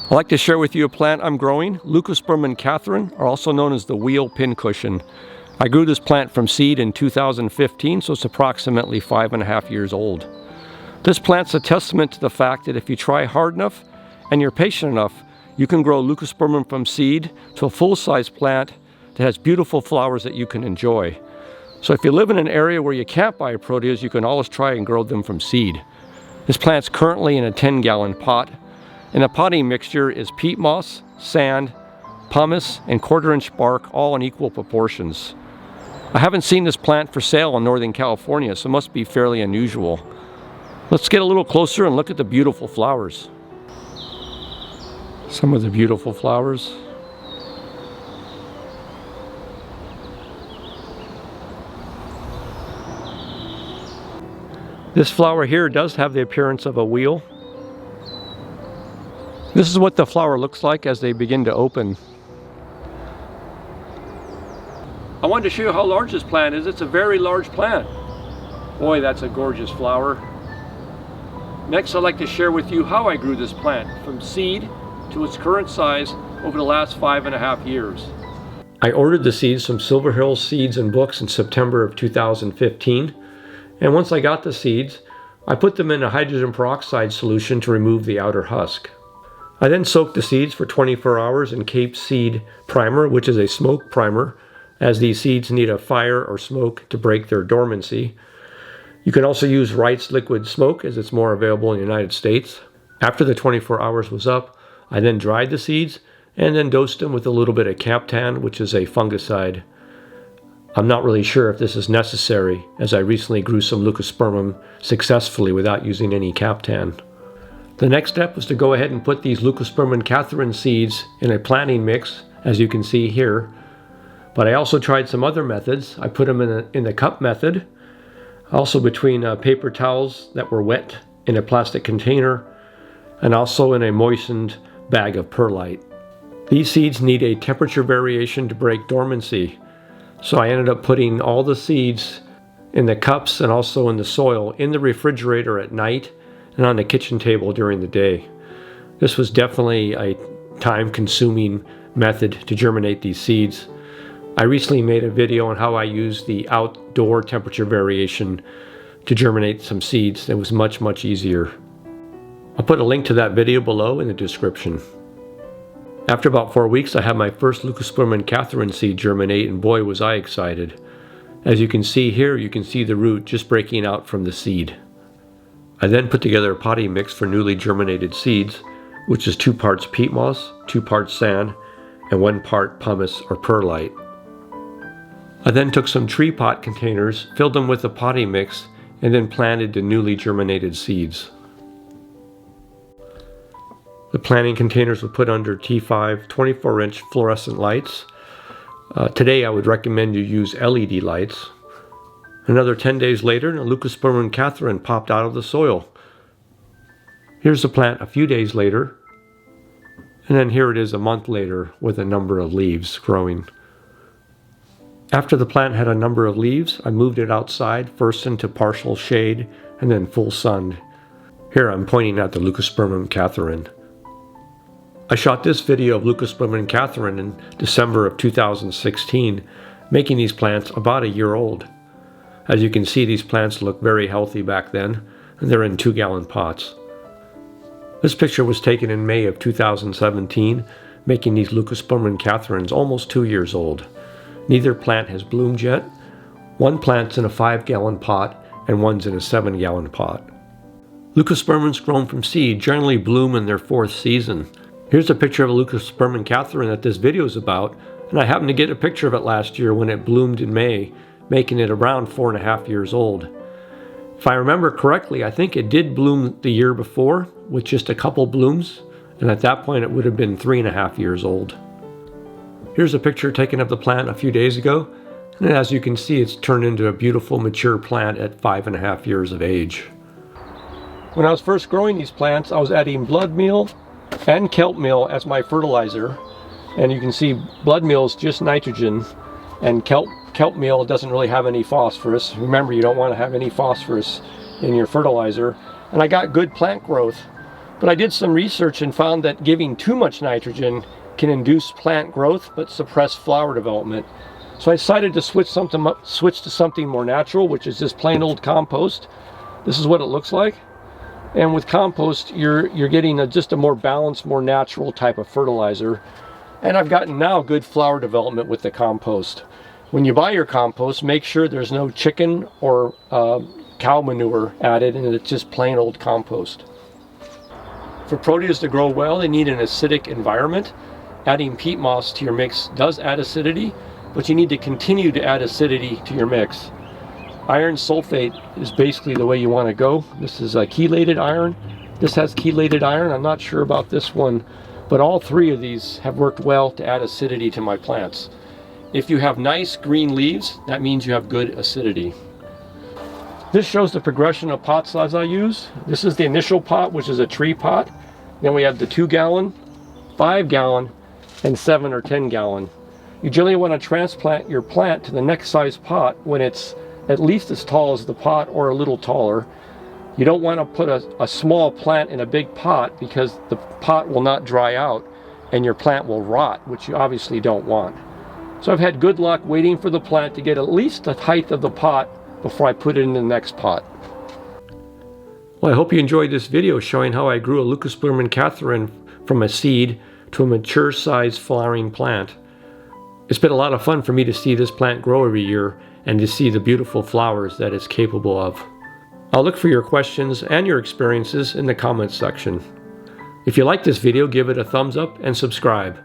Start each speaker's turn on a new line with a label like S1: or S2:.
S1: I'd like to share with you a plant I'm growing, Leucospermum, or also known as the wheel pincushion. I grew this plant from seed in 2015, so it's approximately 5.5 years old. This plant's a testament to the fact that if you try hard enough and you're patient enough, you can grow Leucospermum from seed to a full-size plant that has beautiful flowers that you can enjoy. So if you live in an area where you can't buy proteas, you can always try and grow them from seed. This plant's currently in a 10-gallon pot. And the potting mixture is peat moss, sand, pumice, and 1/4-inch bark, all in equal proportions. I haven't seen this plant for sale in Northern California, so it must be fairly unusual. Let's get a little closer and look at the beautiful flowers. Some of the beautiful flowers. This flower here does have the appearance of a wheel. This is what the flower looks like as they begin to open. I wanted to show you how large this plant is. It's a very large plant. Boy, that's a gorgeous flower. Next, I'd like to share with you how I grew this plant from seed to its current size over the last 5.5 years. I ordered the seeds from Silver Hills Seeds and Books in September of 2015. And once I got the seeds, I put them in a hydrogen peroxide solution to remove the outer husk. I then soaked the seeds for 24 hours in Cape Seed Primer, which is a smoke primer, as these seeds need a fire or smoke to break their dormancy. You can also use Wright's liquid smoke, as it's more available in the United States. After the 24 hours was up, I then dried the seeds and then dosed them with a little bit of Captan, which is a fungicide. I'm not really sure if this is necessary, as I recently grew some Leucospermum successfully without using any Captan. The next step was to go ahead and put these Leucospermum seeds in a planting mix, as you can see here. But I also tried some other methods. I put them in the cup method, also between paper towels that were wet in a plastic container, and also in a moistened bag of perlite. These seeds need a temperature variation to break dormancy, so I ended up putting all the seeds in the cups and also in the soil in the refrigerator at night and on the kitchen table during the day. This was definitely a time-consuming method to germinate these seeds. I recently made a video on how I used the outdoor temperature variation to germinate some seeds. It was much easier. I'll put a link to that video below in the description. After about 4 weeks, I had my first Leucospermum seed germinate, and boy was I excited. As you can see here, you can see the root just breaking out from the seed. I then put together a potting mix for newly germinated seeds, which is 2 parts peat moss, 2 parts sand, and 1 part pumice or perlite. I then took some tree pot containers, filled them with the potting mix, and then planted the newly germinated seeds. The planting containers were put under T5 24-inch fluorescent lights. Today I would recommend you use LED lights. Another 10 days later, a Leucospermum popped out of the soil. Here's the plant a few days later, and then here it is a month later with a number of leaves growing. After the plant had a number of leaves, I moved it outside, first into partial shade and then full sun. Here I'm pointing at the Leucospermum. I shot this video of Leucospermum in December of 2016, making these plants about a year old. As you can see, these plants look very healthy back then, and they're in 2-gallon pots. This picture was taken in May of 2017, making these Leucospermum almost 2 years old. Neither plant has bloomed yet. One plant's in a 5-gallon pot, and one's in a 7-gallon pot. Leucospermums grown from seed generally bloom in their 4th season. Here's a picture of a Leucospermum that this video is about, and I happened to get a picture of it last year when it bloomed in May, making it around 4.5 years old. If I remember correctly, I think it did bloom the year before with just a couple blooms, and at that point it would have been 3.5 years old. Here's a picture taken of the plant a few days ago, and as you can see, it's turned into a beautiful mature plant at 5.5 years of age. When I was first growing these plants, I was adding blood meal and kelp meal as my fertilizer, and you can see blood meal is just nitrogen, and kelp meal doesn't really have any phosphorus. Remember, you don't want to have any phosphorus in your fertilizer. And I got good plant growth. But I did some research and found that giving too much nitrogen can induce plant growth but suppress flower development. So I decided to switch to something more natural, which is just plain old compost. This is what it looks like. And with compost, you're getting just a more balanced, more natural type of fertilizer. And I've gotten now good flower development with the compost. When you buy your compost, make sure there's no chicken or cow manure added, and it's just plain old compost. For proteas to grow well, they need an acidic environment. Adding peat moss to your mix does add acidity, but you need to continue to add acidity to your mix. Iron sulfate is basically the way you want to go. This is a chelated iron. This has chelated iron. I'm not sure about this one, but all three of these have worked well to add acidity to my plants. If you have nice green leaves, that means you have good acidity. This shows the progression of pot size I use. This is the initial pot, which is a tree pot. Then we have the 2 gallon, 5 gallon, and 7 or 10 gallon. You generally want to transplant your plant to the next size pot when it's at least as tall as the pot or a little taller. You don't want to put a small plant in a big pot because the pot will not dry out and your plant will rot, which you obviously don't want. So I've had good luck waiting for the plant to get at least the height of the pot before I put it in the next pot. Well, I hope you enjoyed this video showing how I grew a Leucospermum catharin from a seed to a mature sized flowering plant. It's been a lot of fun for me to see this plant grow every year and to see the beautiful flowers that it's capable of. I'll look for your questions and your experiences in the comments section. If you like this video, give it a thumbs up and subscribe.